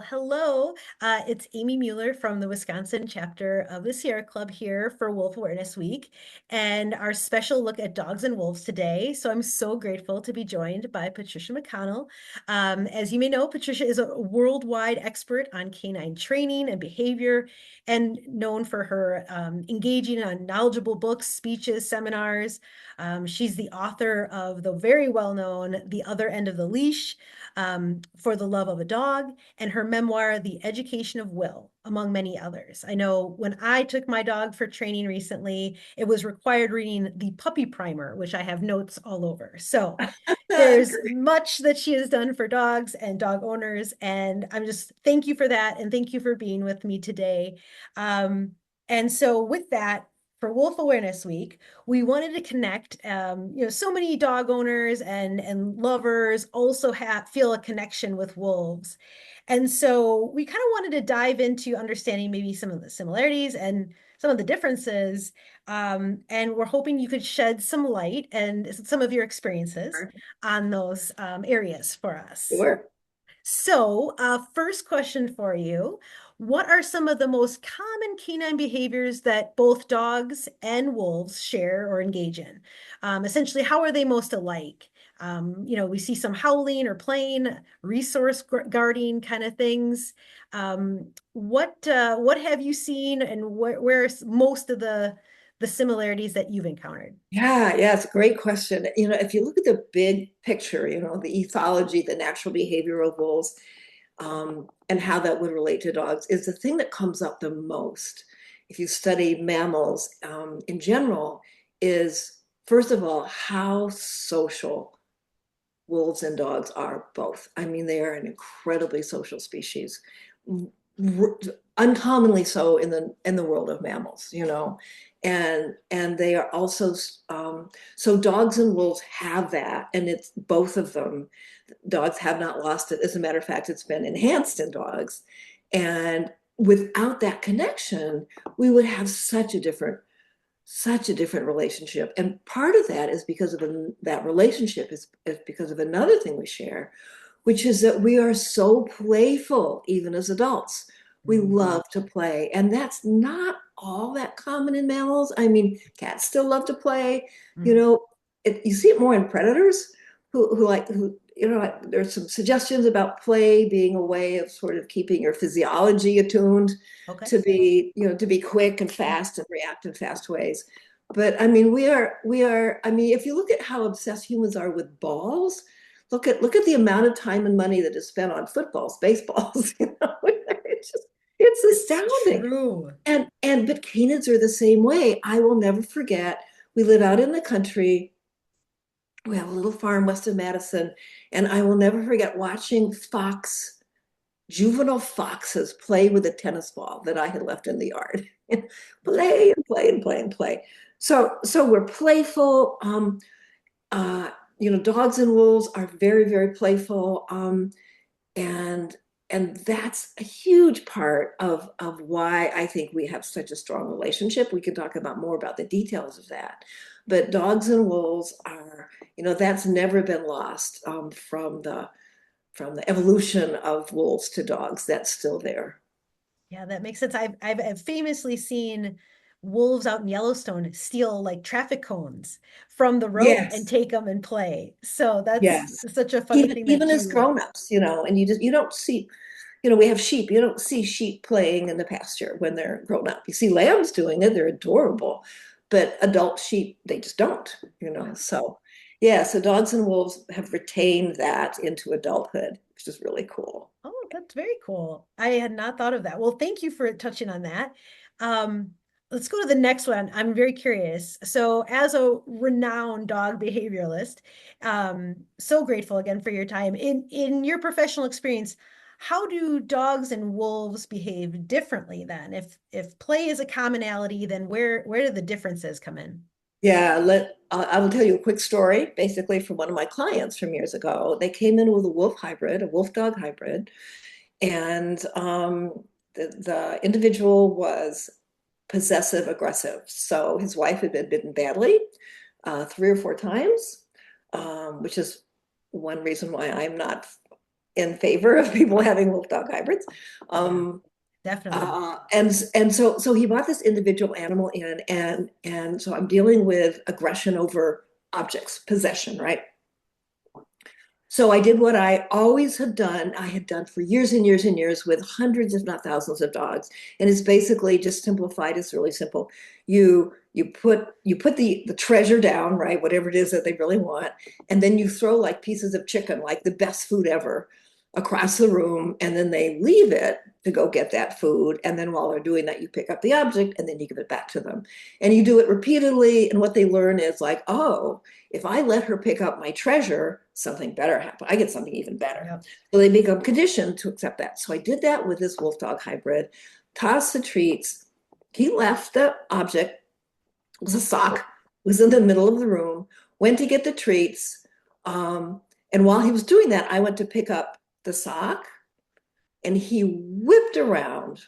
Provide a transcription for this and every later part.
Hello. It's Amy Mueller from the Wisconsin chapter of the Sierra Club here for Wolf Awareness Week and our special look at dogs and wolves today. So I'm so grateful to be joined by Patricia McConnell. As you may know, Patricia is a worldwide expert on canine training and behavior and known for her engaging on knowledgeable books, speeches, seminars. She's the author of the very well-known The Other End of the Leash, For the Love of a Dog, and her memoir, The Education of Will, among many others. I know when I took my dog for training recently, it was required reading the puppy primer, which I have notes all over. So there's much that she has done for dogs and dog owners. And I'm just thank you for that. And thank you for being with me today. And so with that, for Wolf Awareness Week, we wanted to connect. So many dog owners and lovers also feel a connection with wolves. And so we kind of wanted to dive into understanding maybe some of the similarities and some of the differences. And we're hoping you could shed some light and some of your experiences on those areas for us. Sure. So, first question for you. What are some of the most common canine behaviors that both dogs and wolves share or engage in? Essentially, how are they most alike? We see some howling or playing, resource guarding kind of things. What have you seen, and where's most of the similarities that you've encountered? Yeah, it's a great question. If you look at the big picture, the ethology, the natural behavior of wolves, and how that would relate to dogs is the thing that comes up the most if you study mammals in general is, first of all, how social wolves and dogs are both. I mean, they are an incredibly social species, r- uncommonly so in the world of mammals, and they are also so dogs and wolves have that, and it's both of them. Dogs have not lost it. As a matter of fact, it's been enhanced in dogs, and without that connection, we would have such a different relationship. And part of that is because of that relationship is because of another thing we share, which is that we are so playful, even as adults. We Mhm. love to play. And that's not all that common in mammals. I mean, cats still love to play. You Mhm. know, you see it more in predators there's some suggestions about play being a way of sort of keeping your physiology attuned Okay. to be quick and fast and react in fast ways. But I mean, I mean, if you look at how obsessed humans are with balls, look at the amount of time and money that is spent on footballs, baseballs, it's It's astounding. true. But canids are the same way. I will never forget, we live out in the country. We have a little farm west of Madison, and I will never forget watching juvenile foxes play with a tennis ball that I had left in the yard. Play and play and play and play. So we're playful. Uh, Dogs and wolves are very, very playful. And that's a huge part of why I think we have such a strong relationship. We can talk about more about the details of that. But dogs and wolves are, that's never been lost from the evolution of wolves to dogs. That's still there. Yeah, that makes sense. I've famously seen wolves out in Yellowstone steal like traffic cones from the road and Yes. take them and play. So that's Yes. such a funny Even thing even that as you. grown-ups, and you don't see, we have sheep. You don't see sheep playing in the pasture when they're grown up. You see lambs doing it, they're adorable. But adult sheep, they just don't, So yeah, so dogs and wolves have retained that into adulthood, which is really cool. Oh, that's very cool. I had not thought of that. Well, thank you for touching on that. Um, let's go to the next one. I'm very curious. So, as a renowned dog behavioralist, so grateful again for your time. In your professional experience, how do dogs and wolves behave differently then? If play is a commonality, then where do the differences come in? Yeah, I will tell you a quick story, basically from one of my clients from years ago. They came in with a wolf hybrid, a wolf dog hybrid, and the individual was possessive aggressive. So his wife had been bitten badly 3 or 4 times, which is one reason why I'm not in favor of people having wolf dog hybrids. Yeah, Um, definitely. and so he brought this individual animal in, and so I'm dealing with aggression over objects, possession, right? So I did what I always have done. I had done for years and years and years with hundreds, if not thousands, of dogs, and it's basically just simplified. It's really simple. You put the treasure down, right? Whatever it is that they really want, and then you throw like pieces of chicken, like the best food ever, across the room, and then they leave it to go get that food. And then while they're doing that, you pick up the object and then you give it back to them. And you do it repeatedly. And what they learn is like, oh, if I let her pick up my treasure, something better happens. I get something even better. Yep. So they become conditioned to accept that. So I did that with this wolf dog hybrid, tossed the treats. He left the object, it was a sock, was in the middle of the room, went to get the treats. And while he was doing that, I went to pick up the sock and he whipped around,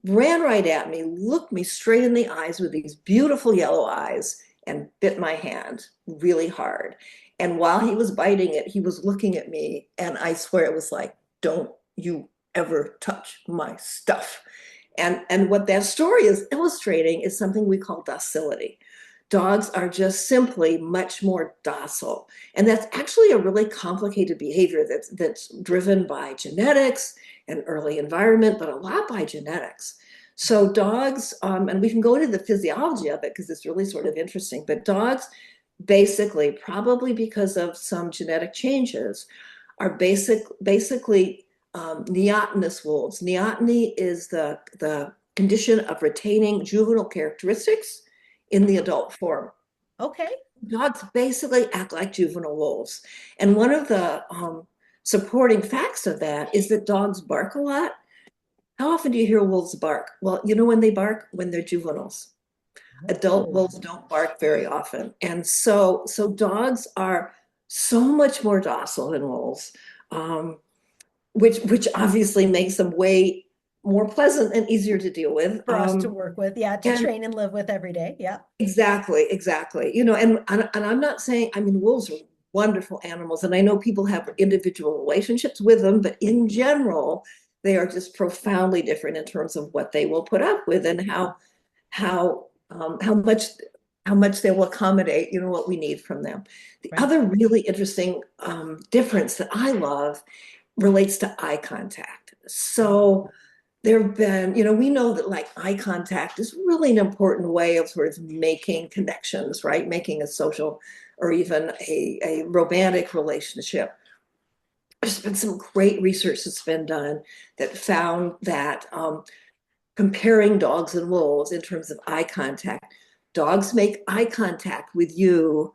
ran right at me, looked me straight in the eyes with these beautiful yellow eyes, and bit my hand really hard. And while he was biting it, he was looking at me, and I swear it was like, don't you ever touch my stuff. And what that story is illustrating is something we call docility. Dogs are just simply much more docile. And that's actually a really complicated behavior that's driven by genetics and early environment, but a lot by genetics. So dogs, and we can go into the physiology of it because it's really sort of interesting, but dogs basically, probably because of some genetic changes, are basically neotenous wolves. Neoteny is the condition of retaining juvenile characteristics in the adult form. Okay. Dogs basically act like juvenile wolves. And one of the supporting facts of that is that dogs bark a lot. How often do you hear wolves bark? Well, you know when they bark? When they're juveniles. Adult Oh, wolves don't bark very often. And so dogs are so much more docile than wolves, which obviously makes them way more pleasant and easier to deal with. for us to work with. Yeah, to And train and live with every day. Yeah. exactly. And I'm not saying, I mean, wolves are wonderful animals, and I know people have individual relationships with them, but in general, they are just profoundly different in terms of what they will put up with and how how much they will accommodate, what we need from them. The Right. other really interesting difference that I love relates to eye contact. So there have been, we know that like eye contact is really an important way of sort of making connections, right? Making a social or even a romantic relationship. There's been some great research that's been done that found that comparing dogs and wolves in terms of eye contact, dogs make eye contact with you,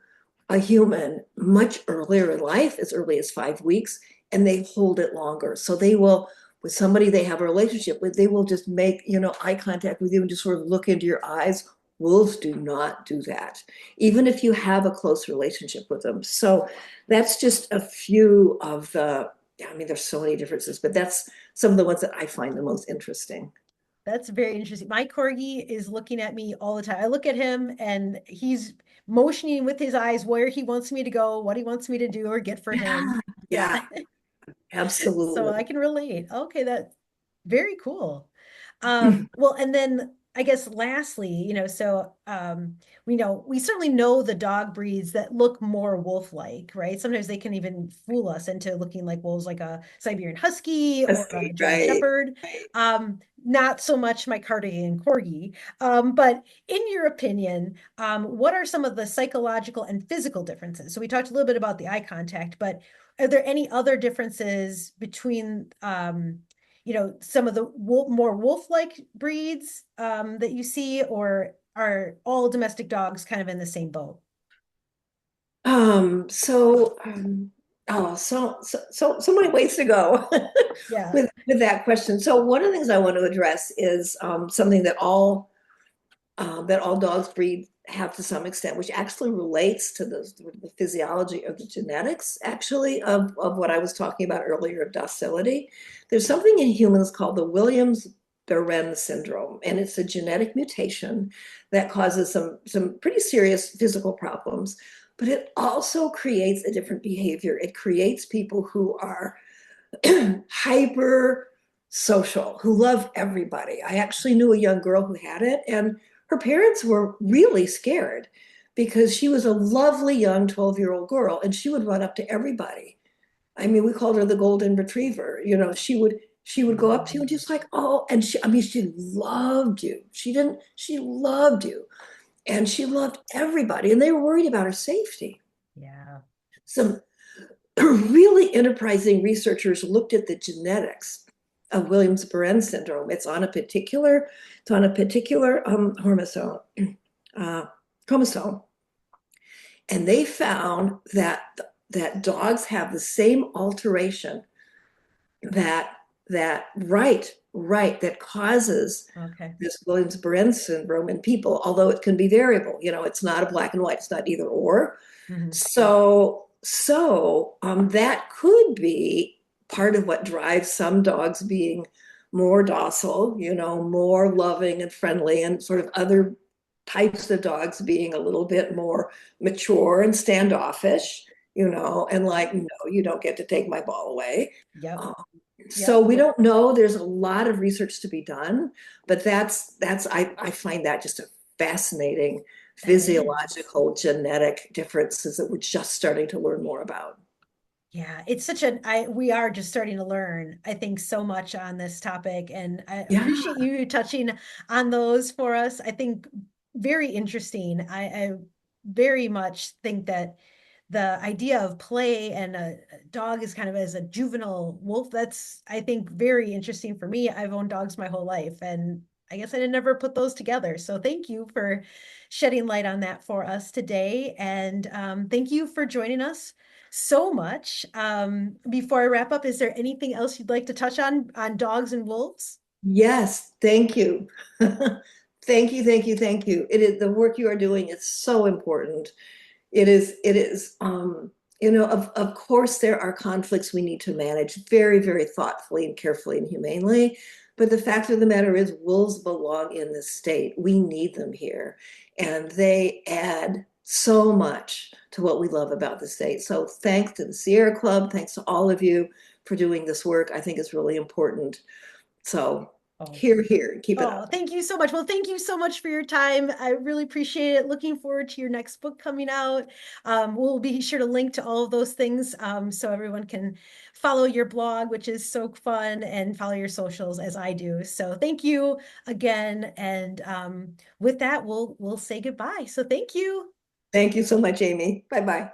a human, much earlier in life, as early as 5 weeks, and they hold it longer. So they will, with somebody they have a relationship with, they will just make, eye contact with you and just sort of look into your eyes. Wolves do not do that, even if you have a close relationship with them. So that's just a few of the, I mean, there's so many differences, but that's some of the ones that I find the most interesting. That's very interesting. My corgi is looking at me all the time. I look at him and he's motioning with his eyes where he wants me to go, what he wants me to do or get for him. Yeah, Yeah. yeah, So I absolutely. can relate. Okay, that's very cool. Well, and then I guess lastly, we know we certainly know the dog breeds that look more wolf-like, right? Sometimes they can even fool us into looking like wolves, like a Siberian Husky or a German Right. Shepherd. Not so much my Cardigan Corgi. But in your opinion, what are some of the psychological and physical differences? So we talked a little bit about the eye contact, but are there any other differences between some of the more wolf-like breeds that you see, or are all domestic dogs kind of in the same boat? Um, so, um, so many ways to go Yeah. with that question. So one of the things I want to address is something that all dogs breed have to some extent, which actually relates to the physiology of the genetics, actually, of what I was talking about earlier of docility. There's something in humans called the Williams-Barré syndrome, and it's a genetic mutation that causes some pretty serious physical problems, but it also creates a different behavior. It creates people who are hyper social, who love everybody. I actually knew a young girl who had it, and her parents were really scared because she was a lovely young 12-year-old girl and she would run up to everybody. I mean, we called her the golden retriever. She would go up to you and just like, oh, and she loved you. She loved you. And she loved everybody. And they were worried about her safety. Yeah. Some really enterprising researchers looked at the genetics of Williams-Barré syndrome. It's on a particular uh, chromosome, and they found that dogs have the same alteration that that causes Okay. this Williams-Barré syndrome in people, although it can be variable. It's not a black and white, it's not either or. Hmm. So that could be part of what drives some dogs being more docile, more loving and friendly, and sort of other types of dogs being a little bit more mature and standoffish, and like, no, you don't get to take my ball away. Yep. Um, so Yep. we don't know. There's a lot of research to be done, but I find that just a fascinating That is. physiological genetic differences that we're just starting to learn more about. Yeah, it's such an we are just starting to learn, I think, so much on this topic, and I Yeah, appreciate you touching on those for us. I think very interesting. I very much think that the idea of play and a dog is kind of as a juvenile wolf, that's, I think, very interesting for me. I've owned dogs my whole life, and I guess I did never put those together. So thank you for shedding light on that for us today. And thank you for joining us so much. Before I wrap up, is there anything else you'd like to touch on dogs and wolves? yes, thank you. Thank you. It is the work you are doing is so important. It is, of course, there are conflicts we need to manage very, very thoughtfully and carefully and humanely. But the fact of the matter is, wolves belong in this state. We need them here. And they add so much to what we love about the state. So thanks to the Sierra Club, thanks to all of you for doing this work. I think it's really important. So Oh, here, keep it oh, up. thank you so much. Well, thank you so much for your time. I really appreciate it. Looking forward to your next book coming out. We'll be sure to link to all of those things so everyone can follow your blog, which is so fun, and follow your socials as I do. So thank you again. And with that, we'll say goodbye. So thank you. Thank you so much, Amy. Bye bye.